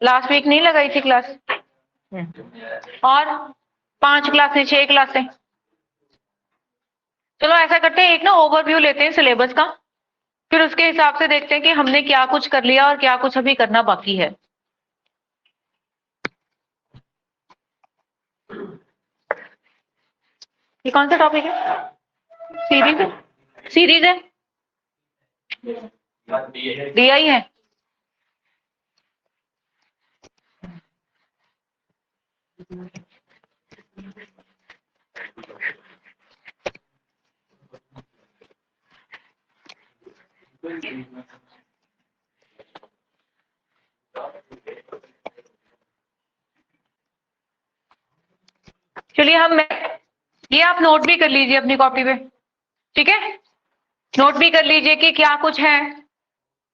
Last week नहीं लगाई थी क्लास? और 5 क्लासें 6 क्लासें। चलो ऐसा करते हैं, एक ना ओवरव्यू लेते हैं सिलेबस का, फिर उसके हिसाब से देखते हैं कि हमने क्या कुछ कर लिया और क्या कुछ अभी करना बाकी है। ये कौन सा टॉपिक है? सीरीज है, सीरीज है, डीआई है। चलिए हम, ये आप नोट भी कर लीजिए अपनी कॉपी पे, ठीक है? नोट भी कर लीजिए कि क्या कुछ है,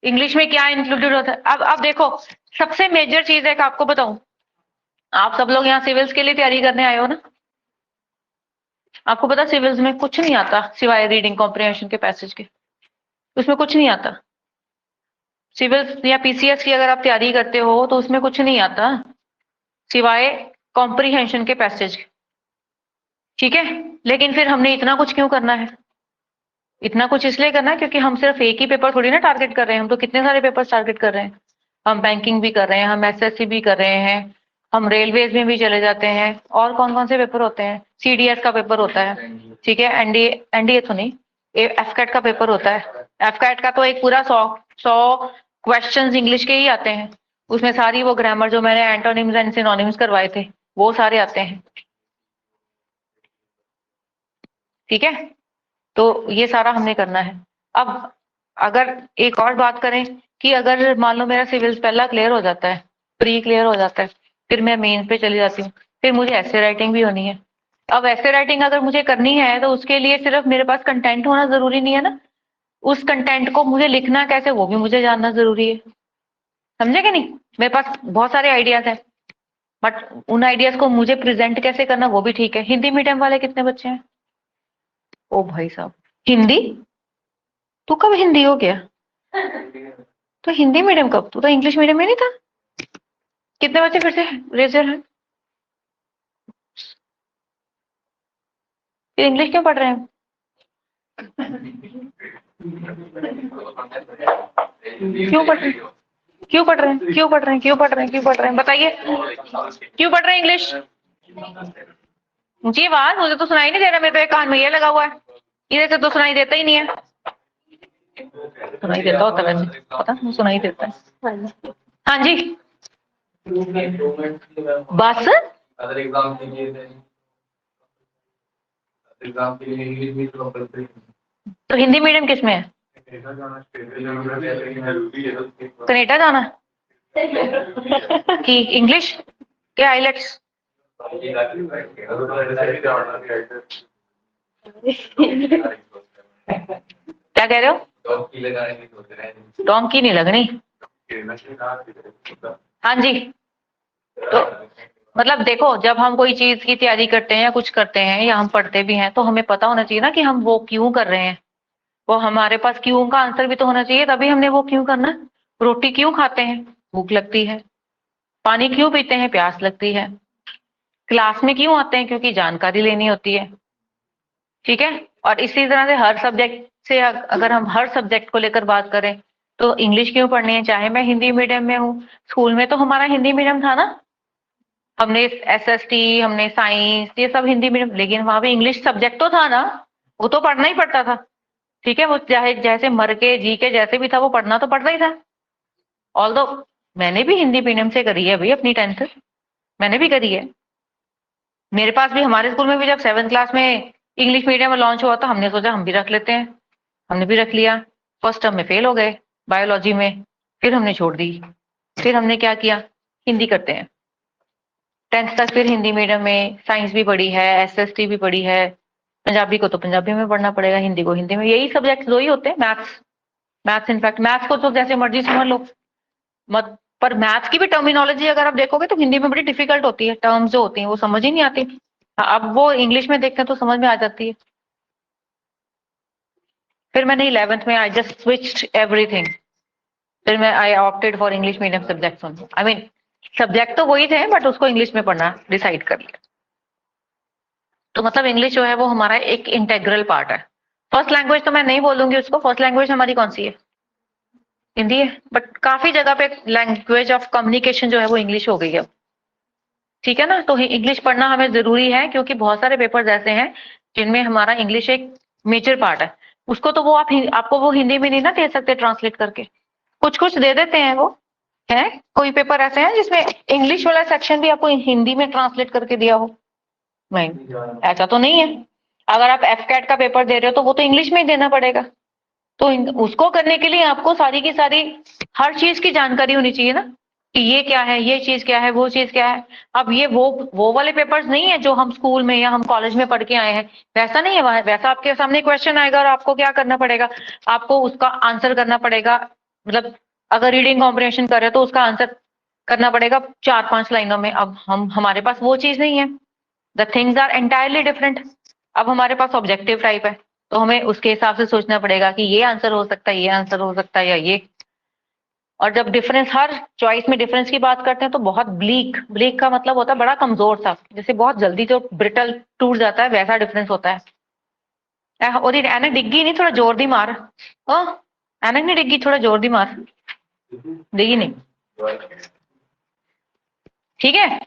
इंग्लिश में क्या इंक्लूडेड होता है। अब देखो, सबसे मेजर चीज है कि आपको बताऊं, आप सब लोग यहाँ सिविल्स के लिए तैयारी करने आए हो ना? आपको पता सिविल्स में कुछ नहीं आता सिवाय रीडिंग कॉम्प्रिहेंशन के पैसेज के, उसमें कुछ नहीं आता। सिविल्स या पीसीएस की अगर आप तैयारी करते हो तो उसमें कुछ नहीं आता सिवाय कॉम्प्रिहेंशन के पैसेज, ठीक है? लेकिन फिर हमने इतना कुछ क्यों करना है? इतना कुछ इसलिए करना है क्योंकि हम सिर्फ एक ही पेपर थोड़ी ना टारगेट कर रहे हैं, हम तो कितने सारे पेपर टारगेट कर रहे हैं। हम बैंकिंग भी कर रहे हैं, हम एसएससी भी कर रहे हैं, हम रेलवेज में भी चले जाते हैं, और कौन कौन से पेपर होते हैं, सीडीएस का पेपर होता है, ठीक है, एनडीए, एनडीए तो नहीं, एफकैट का पेपर होता है। एफकैट का तो एक पूरा 100 क्वेश्चंस इंग्लिश के ही आते हैं, उसमें सारी वो ग्रामर जो मैंने एंटोनिम्स एंड सिनोनिम्स करवाए थे वो सारे आते हैं, ठीक है? तो ये सारा हमने करना है। अब अगर एक और बात करें कि अगर मान लो मेरा सिविल्स पहला क्लियर हो जाता है, प्री क्लियर हो जाता है, फिर मैं मेंस पे चली जाती हूँ, फिर मुझे ऐसे राइटिंग भी होनी है। अब ऐसे राइटिंग अगर मुझे करनी है तो उसके लिए सिर्फ मेरे पास कंटेंट होना जरूरी नहीं है ना, उस कंटेंट को मुझे लिखना कैसे वो भी मुझे जानना जरूरी है, समझे कि नहीं? मेरे पास बहुत सारे आइडियाज हैं, बट उन आइडियाज को मुझे प्रेजेंट कैसे करना वो भी ठीक है। हिंदी मीडियम वाले कितने बच्चे हैं? ओ भाई साहब, हिंदी? तू कब हिंदी हो गया? तो हिंदी मीडियम कब? तू तो इंग्लिश मीडियम में नहीं था। कितने बच्चे फिर से रेज योर हैंड? फिर इंग्लिश क्यों पढ़ रहे हैं? क्यों पढ़ रहे हैं? क्यों पढ़ रहे हैं? क्यों पढ़ रहे हैं? क्यों पढ़ रहे हैं? क्यों पढ़ रहे हैं? बताइए, क्यों पढ़ रहे हैं इंग्लिश? मुझे आवाज, मुझे तो सुनाई नहीं दे रहा, मेरे तो एक कान में ये लगा हुआ है, इधर से तो सुनाई देता ही नहीं है। सुनाई देता होता वैसे, पता नहीं सुनाई देता है। हाँ जी, बस तो हिंदी मीडियम किस में है? कनेडा जाना कि इंग्लिश के आइलेट्स? क्या कह रहे हो? डोंकी नहीं लगनी? हाँ जी, तो मतलब देखो, जब हम कोई चीज की तैयारी करते हैं या कुछ करते हैं या हम पढ़ते भी हैं तो हमें पता होना चाहिए ना कि हम वो क्यों कर रहे हैं, वो हमारे पास क्यों का आंसर भी तो होना चाहिए, तभी हमने वो क्यों करना है। रोटी क्यों खाते हैं? भूख लगती है। पानी क्यों पीते हैं? प्यास लगती है। क्लास में क्यों आते हैं? क्योंकि जानकारी लेनी होती है, ठीक है? और इसी तरह से हर सब्जेक्ट से अगर हम हर सब्जेक्ट को लेकर बात करें तो इंग्लिश क्यों पढ़नी है? चाहे मैं हिंदी मीडियम में हूँ, स्कूल में तो हमारा हिंदी मीडियम था ना, हमने एसएसटी, हमने साइंस, ये सब हिंदी मीडियम, लेकिन वहां पे इंग्लिश सब्जेक्ट तो था ना, वो तो पढ़ना ही पड़ता था, ठीक है? वो चाहे जैसे मर के जी के जैसे भी था वो पढ़ना तो पड़ता ही था। ऑल्दो मैंने भी हिंदी मीडियम से करी है भाई अपनी 10th, मैंने भी करी है। मेरे पास भी हमारे स्कूल में भी जब 7th क्लास में इंग्लिश मीडियम लॉन्च हुआ तो हमने सोचा हम भी रख लेते हैं, हमने भी रख लिया। फर्स्ट टर्म में फेल हो गए बायोलॉजी में, फिर हमने छोड़ दी, फिर हमने क्या किया, हिंदी करते हैं। 10th तक फिर हिंदी मीडियम में साइंस भी पढ़ी है, एसएसटी भी पढ़ी है, पंजाबी को तो पंजाबी में पढ़ना पड़ेगा, हिंदी को हिंदी में, यही सब्जेक्ट दो ही होते हैं। मैथ्स, मैथ्स इनफैक्ट मैथ्स को तो जैसे मर्जी समझ लो मत, पर मैथ्स की भी टर्मिनोलॉजी अगर आप देखोगे तो हिंदी में बड़ी डिफिकल्ट होती है, टर्म्स जो होती हैं वो समझ ही नहीं आती। अब वो इंग्लिश में देखते हैं तो समझ में आ जाती है। फिर मैंने 11th में आई जस्ट स्विच्ड एवरीथिंग, फिर मैं I opted for English medium subjects only. I mean subject तो वही थे बट उसको इंग्लिश में पढ़ना डिसाइड कर लिया। तो मतलब इंग्लिश जो है वो हमारा एक इंटेग्रल पार्ट है। फर्स्ट लैंग्वेज तो मैं नहीं बोलूंगी उसको, फर्स्ट लैंग्वेज हमारी कौन सी है? हिंदी है, बट काफी जगह पे लैंग्वेज ऑफ कम्युनिकेशन जो है वो इंग्लिश हो गई है। ठीक है ना, तो इंग्लिश पढ़ना हमें जरूरी है क्योंकि बहुत सारे पेपर्स ऐसे हैं जिनमें हमारा इंग्लिश एक मेजर पार्ट है। उसको तो वो आपको वो हिंदी में नहीं ना दे सकते ट्रांसलेट करके, कुछ कुछ दे देते हैं वो, है कोई पेपर ऐसे हैं जिसमें इंग्लिश वाला सेक्शन भी आपको हिंदी में ट्रांसलेट करके दिया हो। नहीं, ऐसा तो नहीं है। अगर आप एफ कैट का पेपर दे रहे हो तो वो तो इंग्लिश में ही देना पड़ेगा। तो उसको करने के लिए आपको सारी की सारी हर चीज की जानकारी होनी चाहिए ना, कि ये क्या है, ये चीज क्या है, वो चीज क्या है। अब ये वो वाले पेपर्स नहीं है जो हम स्कूल में या हम कॉलेज में पढ़ के आए हैं, वैसा नहीं है। वैसा आपके सामने क्वेश्चन आएगा और आपको क्या करना पड़ेगा, आपको उसका आंसर करना पड़ेगा। मतलब अगर रीडिंग कॉम्प्रिहेंशन कर रहे हो तो उसका आंसर करना पड़ेगा 4-5 लाइनों में। अब हमारे पास वो चीज नहीं है, the things are entirely different. अब हमारे पास ऑब्जेक्टिव टाइप है तो हमें उसके हिसाब से सोचना पड़ेगा कि ये आंसर हो सकता है, ये आंसर हो सकता है, या ये। और जब डिफरेंस हर चॉइस में डिफरेंस की बात करते हैं तो बहुत ब्लीक, ब्लीक का मतलब होता है बड़ा कमजोर सा, जैसे बहुत जल्दी जो ब्रिटल टूट जाता है वैसा डिफरेंस होता है। और ये एनक डिग्गी नहीं, थोड़ा जोर दी मार। ओ एनक नहीं डिग्गी, थोड़ा जोर दी मार। डिग्गी नहीं। ठीक है,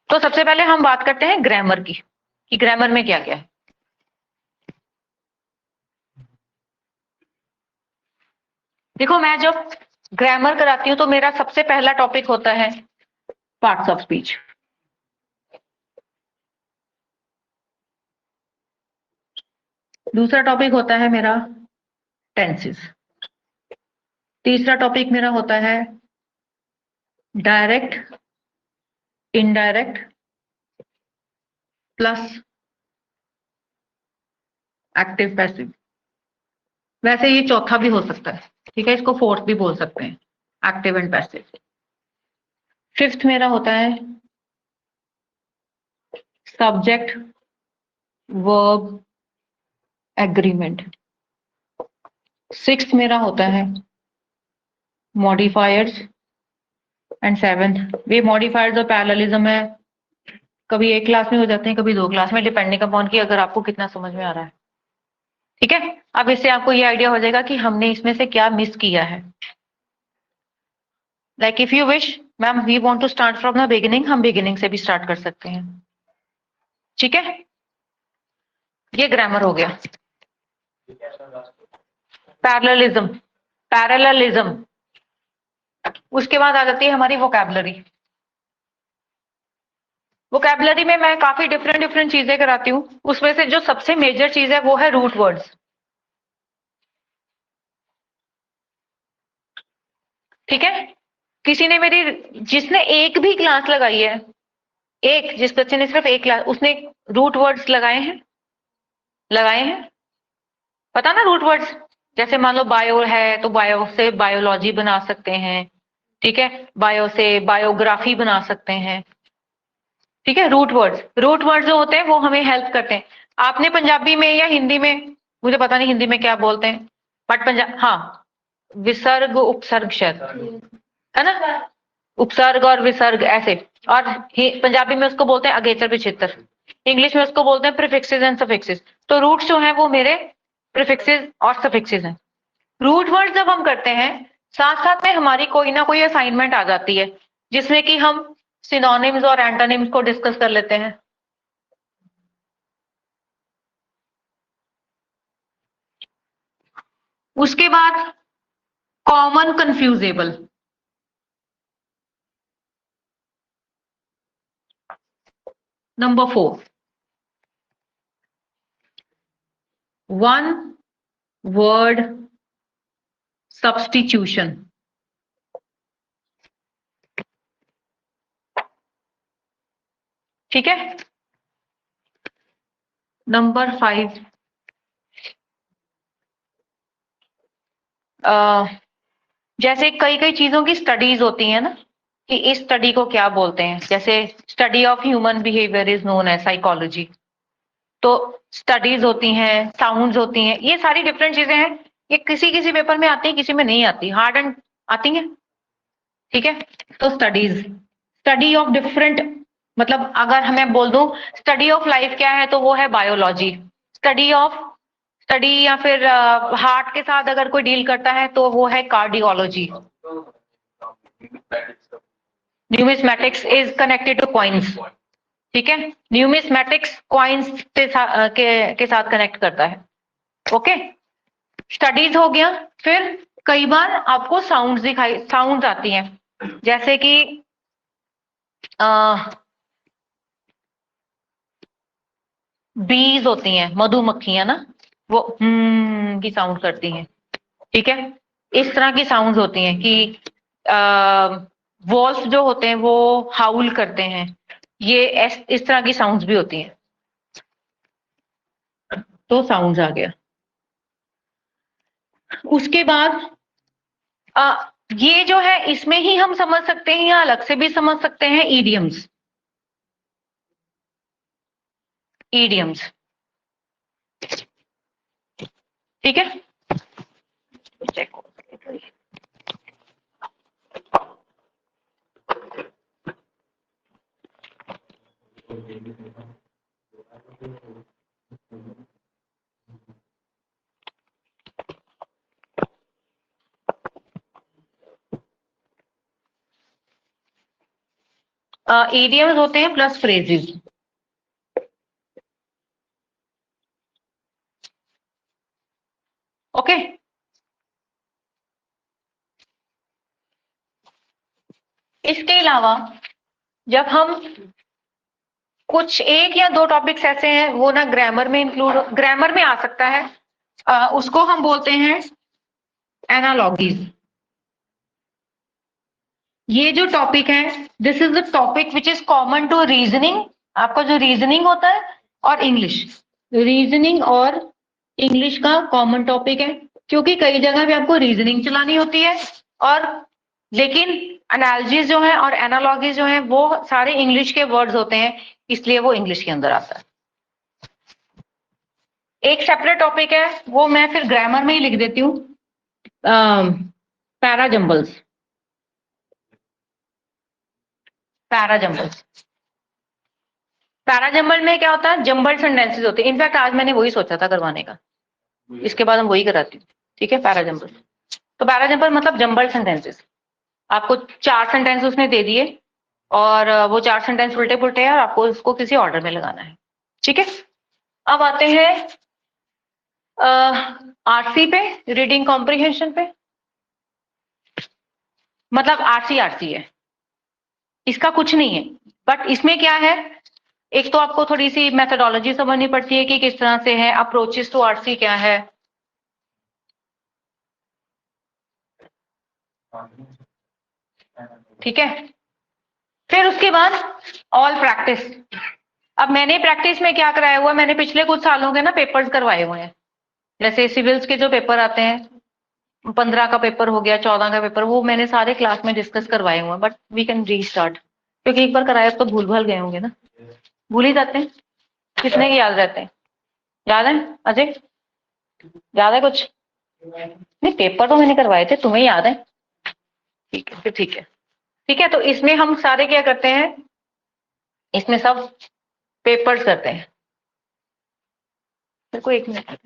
तो सबसे पहले हम बात करते हैं ग्रामर की, कि ग्रामर में क्या क्या है। देखो मैं जब ग्रामर कराती हूँ तो मेरा सबसे पहला टॉपिक होता है पार्ट्स ऑफ स्पीच। दूसरा टॉपिक होता है मेरा टेंसेस। तीसरा टॉपिक मेरा होता है direct, indirect plus active passive. वैसे ये चौथा भी हो सकता है, ठीक है, इसको फोर्थ भी बोल सकते हैं, एक्टिव एंड पैसिव। फिफ्थ मेरा होता है सब्जेक्ट वर्ब एग्रीमेंट। सिक्स्थ मेरा होता है मॉडिफायर्स एंड सेवेंथ, ये मॉडिफायर्स और पैरेललिज्म है, कभी एक क्लास में हो जाते हैं कभी 2 क्लास में, डिपेंडिंग अपॉन कि अगर आपको कितना समझ में आ रहा है। ठीक है, अब इससे आपको ये आइडिया हो जाएगा कि हमने इसमें से क्या मिस किया है। Like if you wish ma'am we want to start from the beginning, हम बिगिनिंग से भी स्टार्ट कर सकते हैं। ठीक है, ये ग्रामर हो गया। पैरेललिज्म, पैरेललिज्म, उसके बाद आ जाती है हमारी वोकैबुलरी। वोकैबुलरी में मैं काफी डिफरेंट डिफरेंट चीजें कराती हूँ, उसमें से जो सबसे मेजर चीज है वो है रूट वर्ड्स। ठीक है, किसी ने मेरी, जिसने एक भी क्लास लगाई है, एक जिस बच्चे ने सिर्फ एक क्लास, उसने रूट वर्ड्स लगाए हैं, लगाए हैं, पता ना रूट वर्ड्स। जैसे मान लो बायो है तो बायो से बायोलॉजी बना सकते हैं, ठीक है, बायो से बायोग्राफी बना सकते हैं। ठीक है, रूट वर्ड्स जो होते हैं वो हमें हेल्प करते हैं। आपने पंजाबी में या हिंदी में, मुझे पता नहीं हिंदी में क्या बोलते हैं, बट पंजाब, हाँ, विसर्ग उपसर्ग शायद है ना, उपसर्ग और विसर्ग ऐसे। और पंजाबी में उसको बोलते हैं अगेतर पिछेतर, इंग्लिश में उसको बोलते हैं प्रीफिक्सेस एंड सफिक्सेस। तो रूट्स जो हैं वो मेरे प्रीफिक्सेस और सफिक्सेस हैं। रूट वर्ड जब हम करते हैं साथ साथ में हमारी कोई ना कोई असाइनमेंट आ जाती है जिसमें कि हम सिनोनिम्स और एंटोनिम्स को डिस्कस कर लेते हैं। उसके बाद common confusable, number 4 one word substitution. ठीक है, नंबर 5 जैसे कई कई चीजों की स्टडीज होती है ना, कि इस स्टडी को क्या बोलते हैं, जैसे study of human behaviour is known as psychology. तो स्टडीज होती हैं, साउंड्स होती हैं, ये सारी डिफरेंट चीजें हैं। ये किसी किसी पेपर में आती है, किसी में नहीं आती, हार्ड एंड आती हैं। ठीक है, तो स्टडीज, स्टडी ऑफ डिफरेंट, मतलब अगर मैं बोल दूं स्टडी ऑफ लाइफ क्या है तो वो है बायोलॉजी। स्टडी या फिर हार्ट के साथ अगर कोई डील करता है तो वो है cardiology. Numismatics is connected two coins, ठीक है, न्यूमिस्मैटिक्स कॉइन्स के साथ कनेक्ट करता है। ओके, स्टडीज हो गया। फिर कई बार आपको साउंड्स आती हैं, जैसे कि बीज होती हैं, मधुमक्खियां ना, वो की साउंड करती हैं, ठीक है। इस तरह की साउंड्स होती हैं कि वॉल्फ जो होते हैं वो हाउल करते हैं, ये इस तरह की साउंड्स भी होती हैं। तो साउंड्स आ गया। उसके बाद ये जो है इसमें ही हम समझ सकते हैं या अलग से भी समझ सकते हैं, ईडियम्स। ईडियम्स, ठीक है। चेक ईडियम्स होते हैं प्लस फ्रेजेस। ओके, इसके अलावा जब हम कुछ एक या दो टॉपिक्स ऐसे हैं वो ना ग्रामर में आ सकता है, उसको हम बोलते हैं एनालॉगीज। ये जो टॉपिक है, this is the topic which is common to reasoning. आपका जो रीजनिंग होता है और इंग्लिश, रीजनिंग और इंग्लिश का कॉमन टॉपिक है, क्योंकि कई जगह पे आपको रीजनिंग चलानी होती है, और लेकिन एनालॉजीज जो है और एनालॉगीज जो है वो सारे इंग्लिश के वर्ड्स होते हैं, इसलिए वो इंग्लिश के अंदर आता है। एक सेपरेट टॉपिक है, वो मैं फिर ग्रामर में ही लिख देती हूँ, पैराजम्बल्स। पैराजम्बल्स, पैराजम्बल में क्या होता है, जम्बल सेंटेंसेस होते हैं। इनफैक्ट आज मैंने वही सोचा था करवाने का, इसके बाद हम वही कराती हूँ, ठीक है। पैराजम्बल, तो पैराजम्बल मतलब जम्बल सेंटेंसेस। आपको 4 सेंटेंस उसने दे दिए और वो 4 सेंटेंस उल्टे पुल्टे हैं और आपको उसको किसी ऑर्डर में लगाना है, ठीक है। अब आते हैं आरसी पे, रीडिंग कॉम्प्रिहेंशन पे। मतलब आरसी आरसी है, इसका कुछ नहीं है, बट इसमें क्या है, एक तो आपको थोड़ी सी मेथोडोलॉजी समझनी पड़ती है कि किस तरह से है, अप्रोचेस टू आरसी क्या है, ठीक है। फिर उसके बाद ऑल प्रैक्टिस। अब मैंने प्रैक्टिस में क्या कराया हुआ है, मैंने पिछले कुछ सालों के ना पेपर्स करवाए हुए हैं, जैसे सिविल्स के जो पेपर आते हैं, 15 का पेपर हो गया, 14 का पेपर, वो मैंने सारे क्लास में डिस्कस करवाए हुए हैं। बट वी कैन रीस्टार्ट, क्योंकि एक बार कराया तो भूल भाल गए होंगे ना, भूल ही जाते हैं। कितने के याद रहते हैं, याद है अजय, याद है कुछ? नहीं, पेपर तो मैंने करवाए थे, तुम्हें याद है? ठीक है, फिर ठीक है, ठीक है। तो इसमें हम सारे क्या करते हैं, इसमें सब पेपर्स करते हैं। मेरे को 1 minute,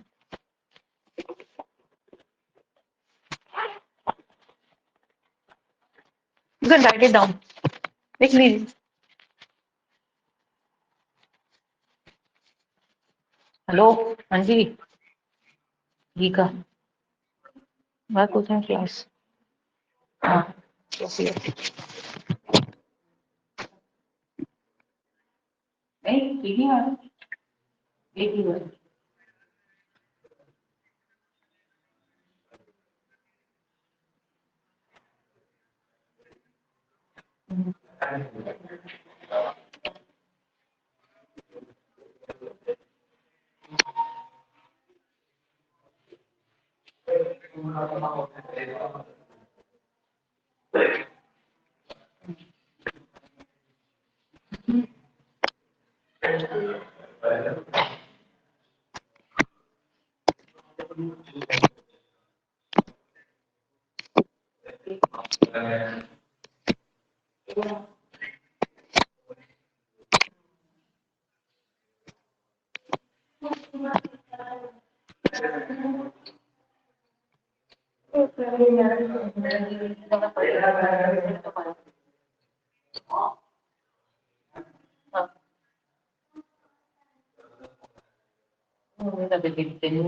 you can write it down, लिख लीजिए। हेलो, हाँ जी, ठीक है, बात पूछे क्लास। हाँ, कैसी है? नहीं, ठीक ही आ रहा है, एक ही बार।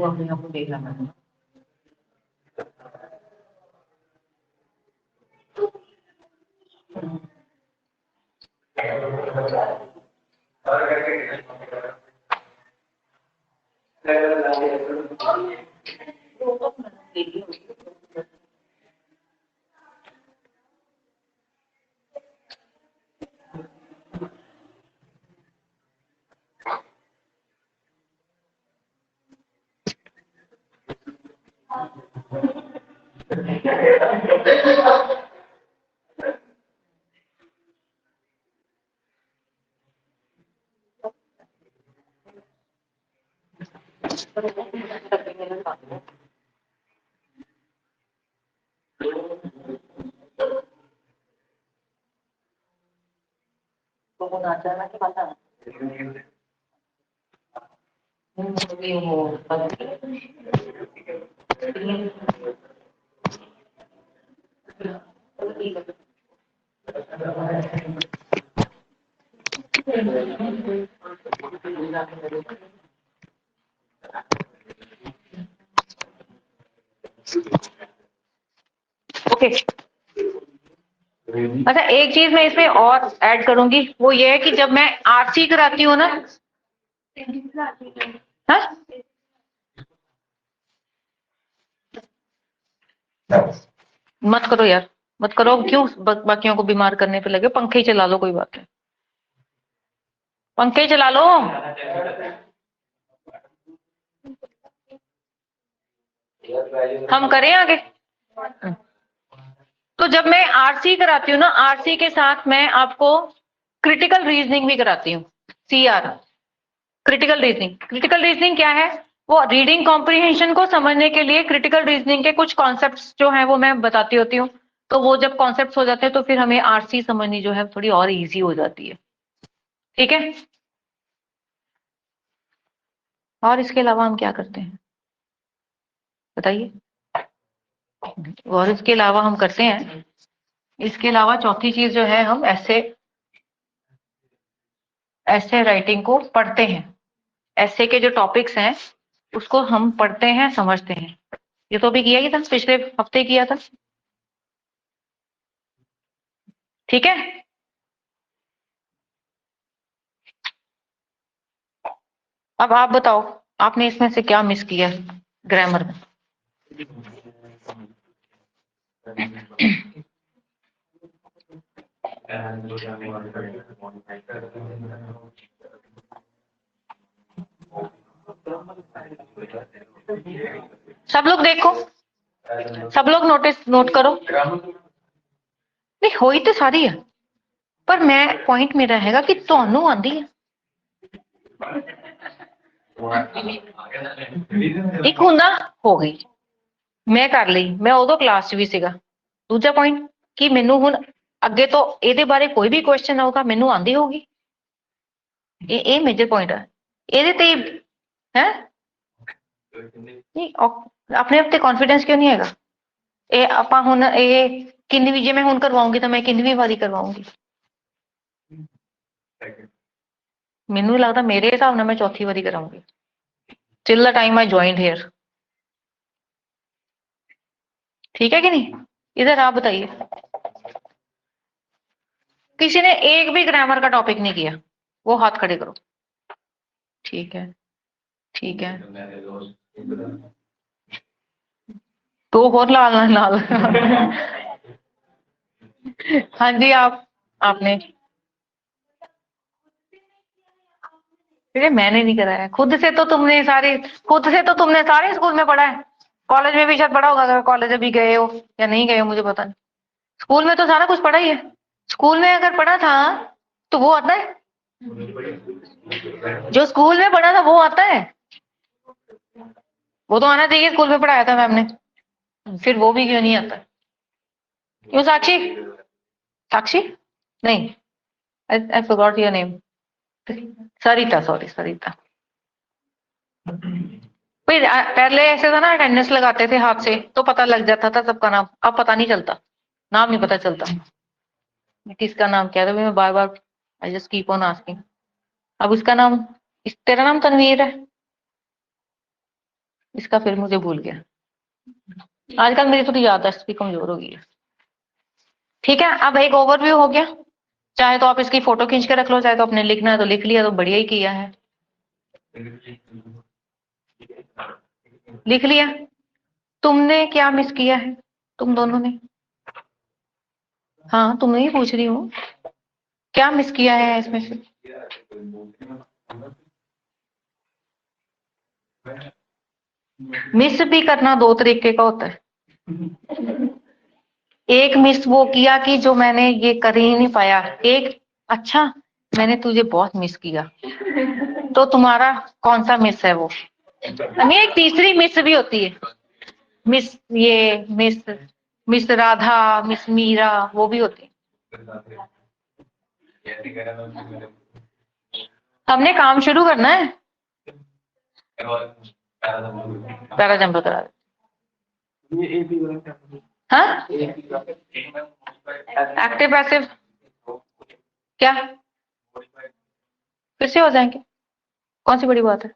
अपने आप को देख रहा है। ओके। अच्छा, एक चीज मैं इसमें और ऐड करूंगी, वो ये है कि जब मैं आरसी कराती हूँ ना, हाँ? मत करो यार, मत करो, क्यों बाकियों को बीमार करने पे लगे। पंखे ही चला लो, कोई बात नहीं, पंखे ही चला लो। हम करें आगे। तो जब मैं आरसी कराती हूँ ना, आरसी के साथ मैं आपको क्रिटिकल रीजनिंग भी कराती हूँ। CR, critical reasoning. Critical reasoning क्या है? वो रीडिंग कॉम्प्रिहेंशन को समझने के लिए क्रिटिकल रीजनिंग के कुछ कॉन्सेप्ट्स जो है वो मैं बताती होती हूँ। तो वो जब कॉन्सेप्ट्स हो जाते हैं तो फिर हमें आरसी समझनी जो है थोड़ी और इजी हो जाती है। ठीक है। और इसके अलावा हम क्या करते हैं बताइए? और इसके अलावा हम करते हैं, इसके अलावा चौथी चीज जो है, हम ऐसे ऐसे राइटिंग को पढ़ते हैं। ऐसे के जो टॉपिक्स हैं उसको हम पढ़ते हैं, समझते हैं। ये तो अभी किया ही था, पिछले हफ्ते किया था। ठीक है। अब आप बताओ, आपने इसमें से क्या मिस किया ग्रामर में? सब लोग देखो, सब लोग नोट करो। नहीं, हो ही तो सारी है, पर मैं पॉइंट मेरा हैगा कि ਤੁਹਾਨੂੰ ਆਂਦੀ है। ਇੱਕ ਹੁੰਦਾ ਹੋ ਗਈ, ਮੈਂ ਕਰ ਲਈ, ਮੈਂ ਉਦੋਂ ਕਲਾਸ 'ਚ ਵੀ ਸੀਗਾ। ਦੂਜਾ ਪੁਆਇੰਟ ਕਿ ਮੈਨੂੰ ਹੁਣ ਅੱਗੇ ਤੋਂ ਇਹਦੇ ਬਾਰੇ ਕੋਈ ਵੀ ਕੁਐਸਚਨ ਆਊਗਾ, ਮੈਨੂੰ ਆਂਦੀ ਹੋਊਗੀ। ਇਹ ਮੇਜਰ ਪੁਆਇੰਟ ਹੈ। ਇਹਦੇ ਤੇ ਹੈ ਨਹੀਂ, ਆਪਣੇ ਆਪ ਤੇ ਕੌਨਫੀਡੈਂਸ ਕਿਉਂ ਨਹੀਂ ਹੈਗਾ? ਇਹ ਆਪਾਂ ਹੁਣ ਇਹ ਕਿੰਨਵੀਂ, ਜੇ ਮੈਂ ਹੁਣ ਕਰਵਾਉਂਗੀ ਤਾਂ ਮੈਂ ਕਿੰਨਵੀਂ ਵਾਰੀ ਕਰਵਾਉਂਗੀ? ਮੈਨੂੰ ਲੱਗਦਾ ਮੇਰੇ ਹਿਸਾਬ ਨਾਲ ਮੈਂ ਚੌਥੀ ਵਾਰੀ ਕਰਾਉਂਗੀ, till the time I joined here. ठीक है कि नहीं? इधर आप बताइए, किसी ने एक भी ग्रामर का टॉपिक नहीं किया? वो हाथ खड़े करो। ठीक है, ठीक है। तो और लाल लाल। हाँ जी, आपने? फिर मैंने नहीं कराया, खुद से तो तुमने सारे, खुद से तो तुमने सारे स्कूल में पढ़ा है। कॉलेज में भी शायद पढ़ा होगा, अगर कॉलेज अभी गए हो या नहीं गए हो मुझे पता नहीं। स्कूल में तो सारा कुछ पढ़ा ही है। स्कूल में अगर पढ़ा था तो वो आता है, जो स्कूल में पढ़ा था वो आता है, वो तो आना चाहिए। स्कूल में पढ़ाया था मैम ने, फिर वो भी क्यों नहीं आता? क्यों साक्षी? साक्षी नहीं, I forgot your name. Sarita, sorry Sarita. फिर पहले ऐसे था ना, अटेंडेंस लगाते थे हाथ से तो पता लग जाता था सबका नाम, अब पता नहीं चलता, नाम नहीं पता चलता। किसका नाम क्या था, मैं बार बार I just keep on asking. अब उसका नाम, तेरा नाम तनवीर है, इसका फिर मुझे भूल गया। आजकल मेरी थोड़ी याददाश्त भी कमजोर हो गई है। ठीक है, अब एक ओवरव्यू हो गया। चाहे तो आप इसकी फोटो खींच के रख लो, चाहे तो अपने लिखना है तो लिख लिया, तो बढ़िया ही किया है। लिख लिया। तुमने क्या मिस किया है, तुम दोनों ने? हाँ, तुमने ही पूछ रही हूँ, क्या मिस किया है इसमें से? मिस भी करना दो तरीके का होता है। एक मिस वो किया कि जो मैंने ये कर ही नहीं पाया, एक अच्छा मैंने तुझे बहुत मिस किया, तो तुम्हारा कौन सा मिस है वो? नहीं, एक तीसरी मिस भी होती है, मिस ये miss, miss Radha, miss Meera, वो भी होती है। हमने काम शुरू करना है। पैरा जंप करा दे। हाँ, एक्टिव पैसिव क्या फिर से हो जाएंगे? कौन सी बड़ी बात है?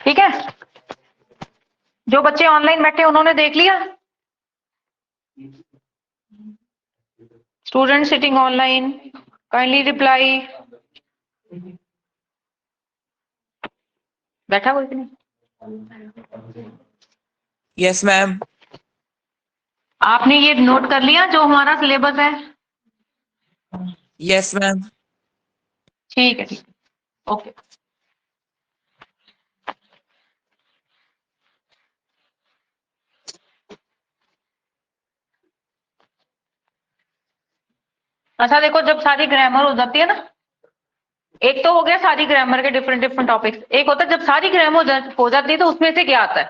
ठीक है, जो बच्चे ऑनलाइन बैठे उन्होंने देख लिया। Student sitting online, kindly reply. बैठा कोई कि नहीं? Yes ma'am. आपने ये नोट कर लिया जो हमारा सिलेबस है? Yes ma'am. ठीक है, ठीक है, ओके। अच्छा देखो, जब सारी ग्रामर हो जाती है ना, एक तो हो गया सारी ग्रामर के डिफरेंट डिफरेंट टॉपिक्स, एक होता है जब सारी ग्रामर हो जाती है तो उसमें से क्या आता है,